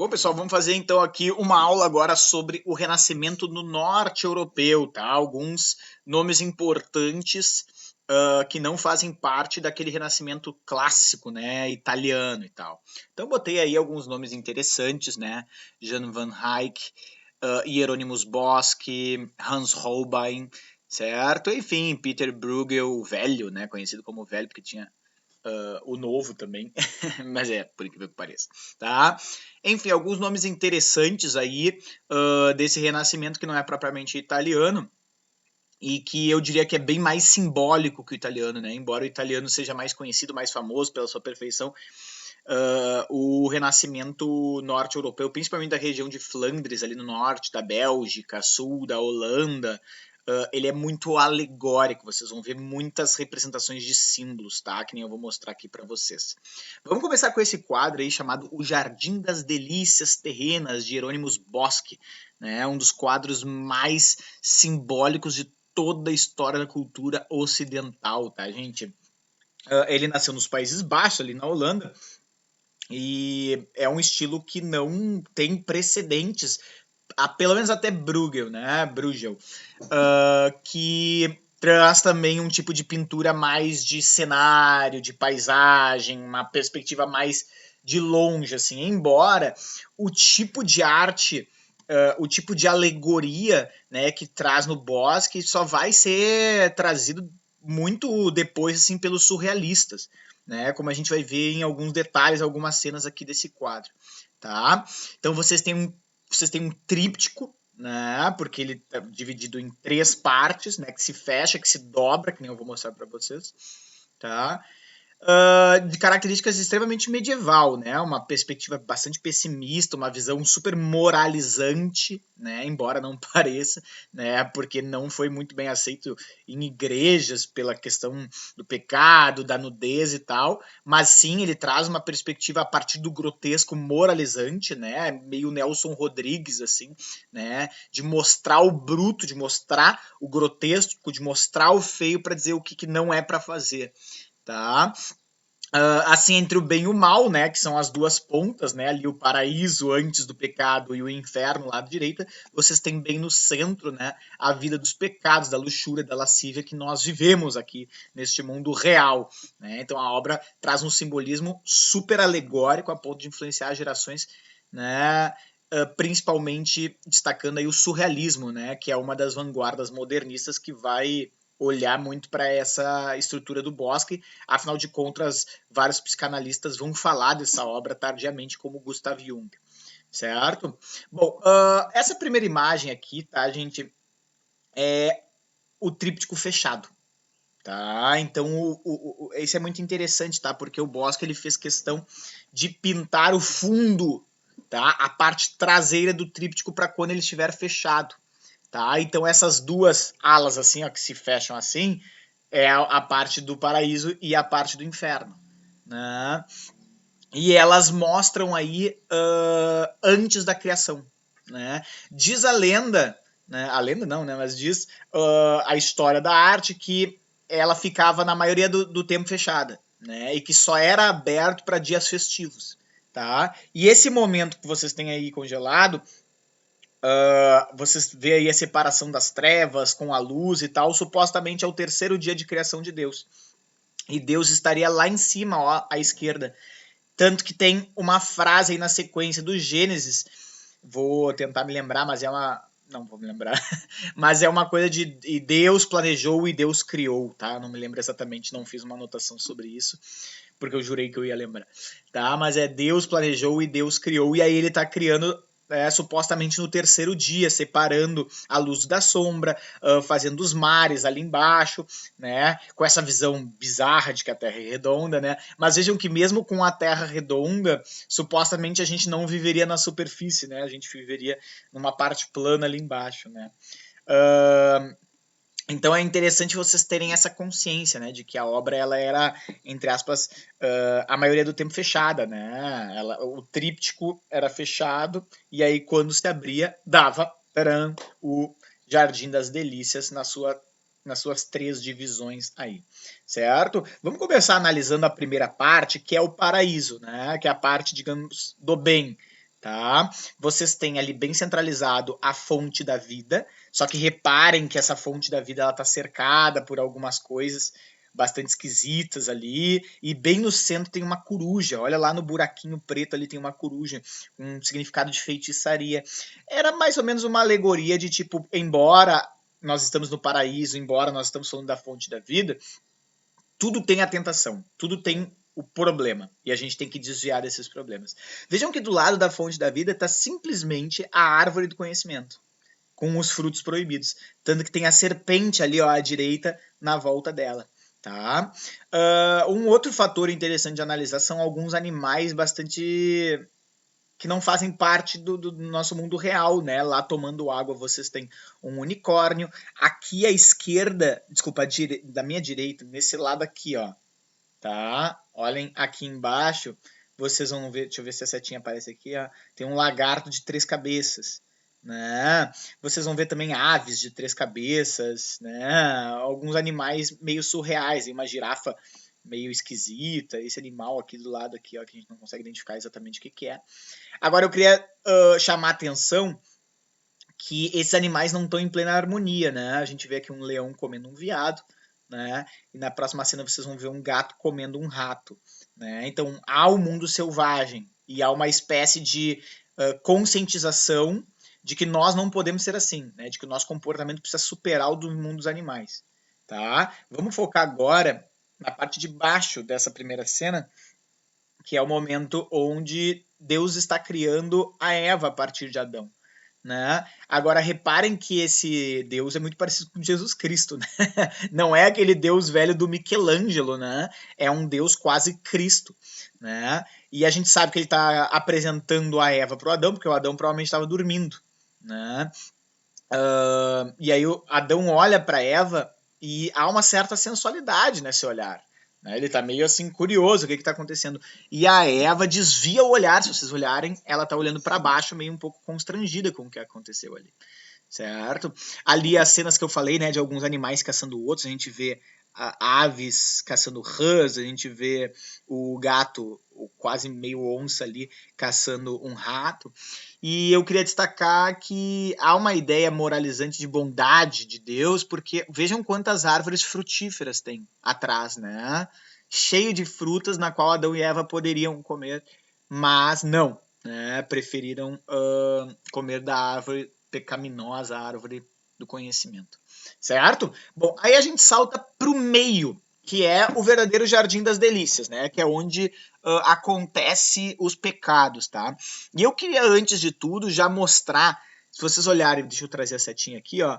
Bom, pessoal, vamos fazer então aqui uma aula agora sobre o Renascimento no norte europeu, tá? Alguns nomes importantes que não fazem parte daquele Renascimento clássico, né, italiano e tal. Então botei aí alguns nomes interessantes, né? Jan van Eyck, Hieronymus Bosch, Hans Holbein, certo? Enfim, Peter Bruegel, o velho, né, conhecido como velho porque tinha o novo também, mas por incrível que pareça, tá? Enfim, alguns nomes interessantes aí desse renascimento que não é propriamente italiano e que eu diria que é bem mais simbólico que o italiano, né? Embora o italiano seja mais conhecido, mais famoso pela sua perfeição, o renascimento norte-europeu, principalmente da região de Flandres, ali no norte, da Bélgica, sul da Holanda, ele é muito alegórico, vocês vão ver muitas representações de símbolos, tá? Que nem eu vou mostrar aqui para vocês. Vamos começar com esse quadro aí chamado O Jardim das Delícias Terrenas, de Hieronymus Bosch, né? Um dos quadros mais simbólicos de toda a história da cultura ocidental, tá, gente? Ele nasceu nos Países Baixos, ali na Holanda, e é um estilo que não tem precedentes, pelo menos até Bruegel, né? Bruegel, que traz também um tipo de pintura mais de cenário, de paisagem, uma perspectiva mais de longe, assim. Embora o tipo de arte, o tipo de alegoria, né, que traz no Bosque só vai ser trazido muito depois, assim, pelos surrealistas, né? Como a gente vai ver em alguns detalhes, algumas cenas aqui desse quadro, tá? Então vocês têm um tríptico, né? Porque ele é dividido em três partes, né? Que se fecha, que se dobra, que nem eu vou mostrar para vocês, tá? De características extremamente medieval, né? Uma perspectiva bastante pessimista, uma visão super moralizante, né? Embora não pareça, né? Porque não foi muito bem aceito em igrejas pela questão do pecado, da nudez e tal, mas sim ele traz uma perspectiva a partir do grotesco moralizante, né? Meio Nelson Rodrigues assim, né? De mostrar o bruto, de mostrar o grotesco, de mostrar o feio para dizer o que não é para fazer, tá? Assim, entre o bem e o mal, né, que são as duas pontas, né, ali o paraíso antes do pecado e o inferno lá à direita, vocês têm bem no centro, né, a vida dos pecados, da luxúria, da lascívia que nós vivemos aqui neste mundo real, né? Então a obra traz um simbolismo super alegórico a ponto de influenciar gerações, né, principalmente destacando aí o surrealismo, né, que é uma das vanguardas modernistas que vai olhar muito para essa estrutura do Bosque. Afinal de contas, vários psicanalistas vão falar dessa obra tardiamente, como Gustav Jung, certo? Bom, essa primeira imagem aqui, tá, gente, é o tríptico fechado, tá? Então, esse é muito interessante, tá? Porque o Bosque ele fez questão de pintar o fundo, tá? A parte traseira do tríptico para quando ele estiver fechado, tá? Então essas duas alas assim, ó, que se fecham assim, é a parte do paraíso e a parte do inferno, né? E elas mostram aí antes da criação, né? Diz a lenda, né? A lenda não, né? Mas diz a história da arte que ela ficava na maioria do tempo fechada, né? E que só era aberto para dias festivos, tá? E esse momento que vocês têm aí congelado, vocês vê aí a separação das trevas com a luz e tal, supostamente é o terceiro dia de criação de Deus. E Deus estaria lá em cima, ó, à esquerda. Tanto que tem uma frase aí na sequência do Gênesis, vou tentar me lembrar, mas é uma... Não vou me lembrar. Mas é uma coisa de e Deus planejou e Deus criou, tá? Não me lembro exatamente, não fiz uma anotação sobre isso, porque eu jurei que eu ia lembrar, tá? Mas é Deus planejou e Deus criou, e aí ele tá criando supostamente no terceiro dia, separando a luz da sombra, fazendo os mares ali embaixo, né? Com essa visão bizarra de que a Terra é redonda, né? Mas vejam que mesmo com a Terra redonda, supostamente a gente não viveria na superfície, né? A gente viveria numa parte plana ali embaixo, né? Então é interessante vocês terem essa consciência, né, de que a obra ela era, entre aspas, a maioria do tempo fechada, né? O tríptico era fechado e aí quando se abria dava taran, o Jardim das Delícias nas suas três divisões aí, certo? Vamos começar analisando a primeira parte, que é o paraíso, né? Que é a parte, digamos, do bem, tá? Vocês têm ali bem centralizado a fonte da vida, só que reparem que essa fonte da vida ela tá cercada por algumas coisas bastante esquisitas ali, e bem no centro tem uma coruja. Olha lá no buraquinho preto ali tem uma coruja, um significado de feitiçaria. Era mais ou menos uma alegoria de tipo, embora nós estamos no paraíso, embora nós estamos falando da fonte da vida, tudo tem a tentação, tudo tem o problema, e a gente tem que desviar desses problemas. Vejam que do lado da fonte da vida está simplesmente a árvore do conhecimento, com os frutos proibidos, tanto que tem a serpente ali ó, à direita na volta dela. Tá? Um outro fator interessante de analisar são alguns animais bastante que não fazem parte do nosso mundo real, né? Lá tomando água vocês têm um unicórnio. Aqui à esquerda, desculpa, da minha direita, nesse lado aqui, ó, tá? Olhem aqui embaixo, vocês vão ver, deixa eu ver se a setinha aparece aqui, ó. Tem um lagarto de 3 cabeças, né? Vocês vão ver também aves de 3 cabeças, né? Alguns animais meio surreais, uma girafa meio esquisita, esse animal aqui do lado aqui, ó, que a gente não consegue identificar exatamente o que é. Agora eu queria chamar a atenção que esses animais não estão em plena harmonia, né? A gente vê aqui um leão comendo um veado, né? E na próxima cena vocês vão ver um gato comendo um rato, né? Então há o mundo selvagem e há uma espécie de conscientização de que nós não podemos ser assim, né? De que o nosso comportamento precisa superar o do mundo dos animais, tá? Vamos focar agora na parte de baixo dessa primeira cena, que é o momento onde Deus está criando a Eva a partir de Adão. Né? Agora reparem que esse Deus é muito parecido com Jesus Cristo, né? Não é aquele Deus velho do Michelangelo, né? É um Deus quase Cristo, né? E a gente sabe que ele está apresentando a Eva para o Adão, porque o Adão provavelmente estava dormindo, né? E aí o Adão olha para Eva e há uma certa sensualidade nesse olhar. Né? Ele está meio assim curioso o que está acontecendo. E a Eva desvia o olhar, se vocês olharem, ela está olhando para baixo, meio um pouco constrangida com o que aconteceu ali. Certo? Ali as cenas que eu falei, né, de alguns animais caçando outros, a gente vê aves caçando rãs, a gente vê o gato, o quase meio onça ali, caçando um rato. E eu queria destacar que há uma ideia moralizante de bondade de Deus, porque vejam quantas árvores frutíferas tem atrás, né? Cheio de frutas na qual Adão e Eva poderiam comer, mas não, né? Preferiram comer da árvore pecaminosa, a árvore do conhecimento. Certo? Bom, aí a gente salta para o meio, que é o verdadeiro jardim das delícias, né? Que é onde acontece os pecados, tá? E eu queria, antes de tudo, já mostrar, se vocês olharem, deixa eu trazer a setinha aqui, ó,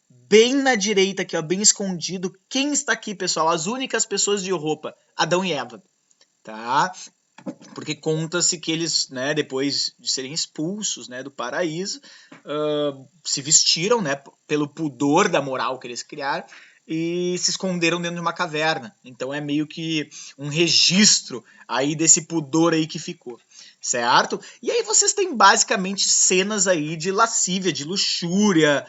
bem na direita aqui, ó, bem escondido, quem está aqui, pessoal? As únicas pessoas de roupa, Adão e Eva, tá? Porque conta-se que eles, né, depois de serem expulsos, né, do paraíso, se vestiram, né, pelo pudor da moral que eles criaram e se esconderam dentro de uma caverna. Então é meio que um registro aí desse pudor aí que ficou, certo? E aí vocês têm basicamente cenas aí de lascívia, de luxúria,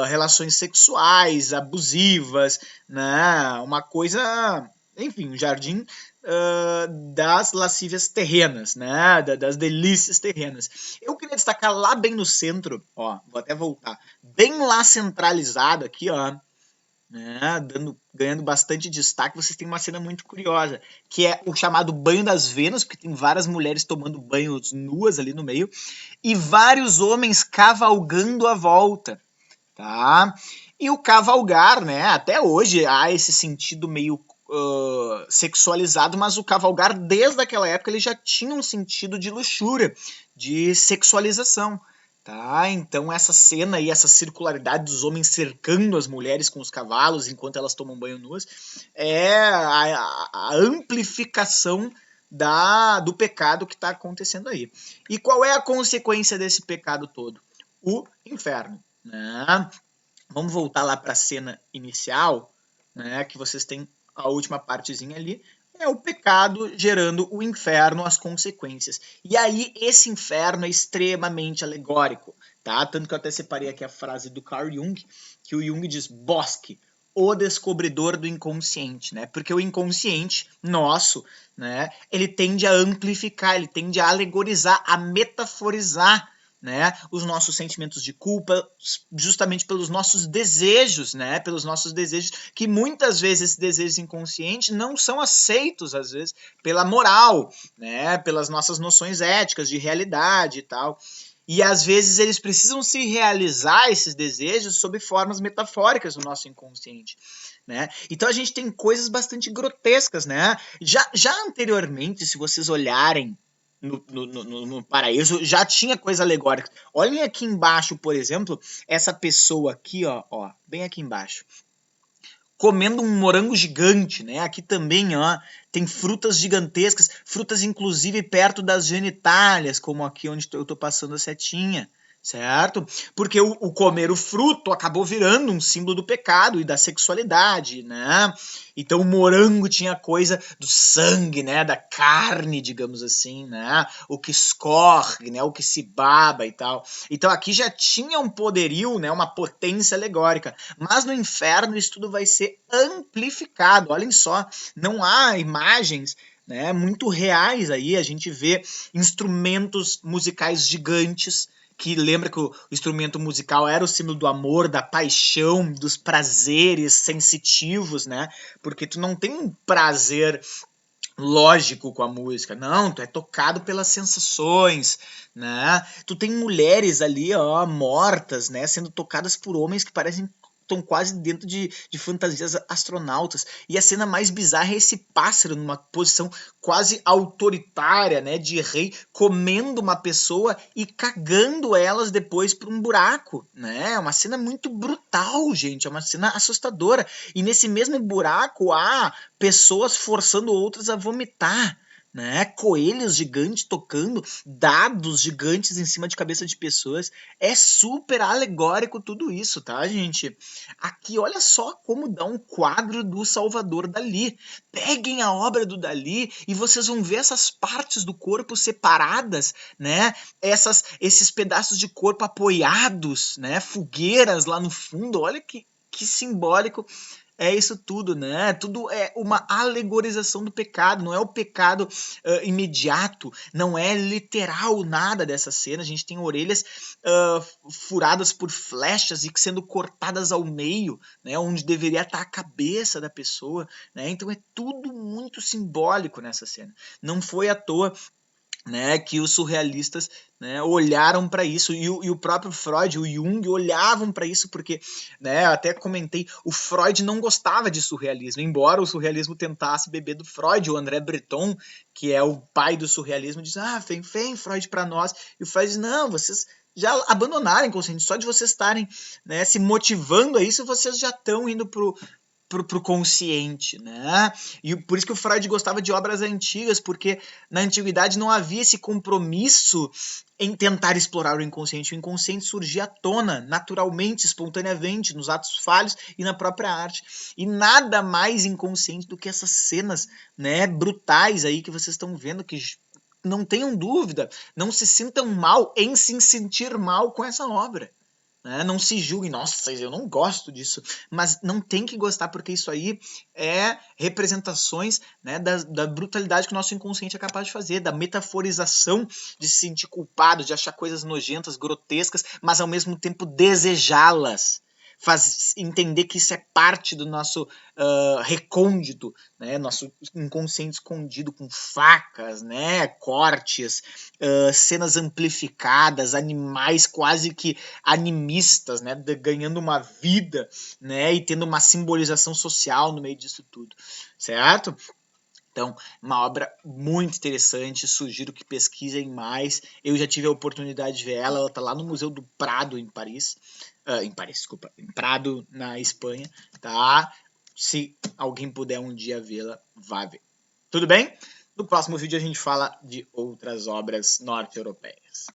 relações sexuais abusivas, né? Uma coisa, enfim, um jardim das lascívias terrenas, né? Das delícias terrenas. Eu queria destacar lá bem no centro, ó, vou até voltar, bem lá centralizado aqui, ó, né? Ganhando bastante destaque, vocês têm uma cena muito curiosa, que é o chamado banho das Vênus, porque tem várias mulheres tomando banhos nuas ali no meio, e vários homens cavalgando à volta, tá? E o cavalgar, né? Até hoje há esse sentido meio sexualizado, mas o cavalgar desde aquela época ele já tinha um sentido de luxúria, de sexualização, tá? Então essa cena e essa circularidade dos homens cercando as mulheres com os cavalos enquanto elas tomam banho nuas é a amplificação do pecado que está acontecendo aí. E qual é a consequência desse pecado todo? O inferno, né? Vamos voltar lá para a cena inicial, né, que vocês têm a última partezinha ali, é o pecado gerando o inferno, as consequências. E aí esse inferno é extremamente alegórico, tá? Tanto que eu até separei aqui a frase do Carl Jung, que o Jung diz: Bosque, o descobridor do inconsciente, né? Porque o inconsciente nosso, né, ele tende a amplificar, ele tende a alegorizar, a metaforizar, né, os nossos sentimentos de culpa, justamente pelos nossos desejos, né, pelos nossos desejos, que muitas vezes esses desejos inconscientes não são aceitos, às vezes, pela moral, né, pelas nossas noções éticas de realidade e tal. E às vezes eles precisam se realizar, esses desejos, sob formas metafóricas no nosso inconsciente, né? Então a gente tem coisas bastante grotescas, né? Já anteriormente, se vocês olharem no paraíso, já tinha coisa alegórica. Olhem aqui embaixo, por exemplo, essa pessoa aqui, ó, bem aqui embaixo, comendo um morango gigante, né? Aqui também, ó, tem frutas gigantescas, frutas inclusive perto das genitálias, como aqui onde eu tô passando a setinha, certo? Porque o comer o fruto acabou virando um símbolo do pecado e da sexualidade, né? Então o morango tinha coisa do sangue, né? Da carne, digamos assim, né? O que escorre, né? O que se baba e tal. Então aqui já tinha um poderio, né? Uma potência alegórica. Mas no inferno isso tudo vai ser amplificado. Olhem só, não há imagens, né, muito reais aí. A gente vê instrumentos musicais gigantes, que lembra que o instrumento musical era o símbolo do amor, da paixão, dos prazeres sensitivos, né? Porque tu não tem um prazer lógico com a música, não, tu é tocado pelas sensações, né? Tu tem mulheres ali, ó, mortas, né, sendo tocadas por homens que parecem estão quase dentro de fantasias astronautas. E a cena mais bizarra é esse pássaro numa posição quase autoritária, né, de rei, comendo uma pessoa e cagando elas depois para um buraco, né? É uma cena muito brutal, gente, é uma cena assustadora. E nesse mesmo buraco há pessoas forçando outras a vomitar, né? Coelhos gigantes tocando, dados gigantes em cima de cabeça de pessoas. É super alegórico tudo isso, tá, gente? Aqui, olha só como dá um quadro do Salvador Dalí. Peguem a obra do Dalí e vocês vão ver essas partes do corpo separadas, né? Esses pedaços de corpo apoiados, né? Fogueiras lá no fundo. Olha que simbólico é isso tudo, né? Tudo é uma alegorização do pecado, não é o pecado imediato, não é literal nada dessa cena. A gente tem orelhas furadas por flechas e sendo cortadas ao meio, né? Onde deveria estar a cabeça da pessoa, né? Então é tudo muito simbólico nessa cena. Não foi à toa, né, que os surrealistas, né, olharam para isso, e o próprio Freud, o Jung, olhavam para isso, porque, né, até comentei, o Freud não gostava de surrealismo, embora o surrealismo tentasse beber do Freud. O André Breton, que é o pai do surrealismo, diz, vem Freud para nós, e o Freud diz, não, vocês já abandonaram o inconsciente, só de vocês estarem, né, se motivando a isso, vocês já estão indo pro consciente, né? E por isso que o Freud gostava de obras antigas, porque na antiguidade não havia esse compromisso em tentar explorar o inconsciente. O inconsciente surgia à tona, naturalmente, espontaneamente, nos atos falhos e na própria arte. E nada mais inconsciente do que essas cenas, né, brutais aí que vocês estão vendo, que não tenham dúvida, não se sintam mal em se sentir mal com essa obra. Né? Não se julguem, nossa, eu não gosto disso, mas não tem que gostar, porque isso aí é representações, né, da brutalidade que o nosso inconsciente é capaz de fazer, da metaforização, de se sentir culpado, de achar coisas nojentas, grotescas, mas ao mesmo tempo desejá-las. Entender que isso é parte do nosso recôndito, né, nosso inconsciente escondido, com facas, né, cortes, cenas amplificadas, animais quase que animistas, né, ganhando uma vida, né, e tendo uma simbolização social no meio disso tudo, certo? Então, uma obra muito interessante, sugiro que pesquisem mais. Eu já tive a oportunidade de ver ela está lá no Museu do Prado, em Paris. Desculpa, em Prado, na Espanha, tá? Se alguém puder um dia vê-la, vá ver. Tudo bem? No próximo vídeo a gente fala de outras obras norte-europeias.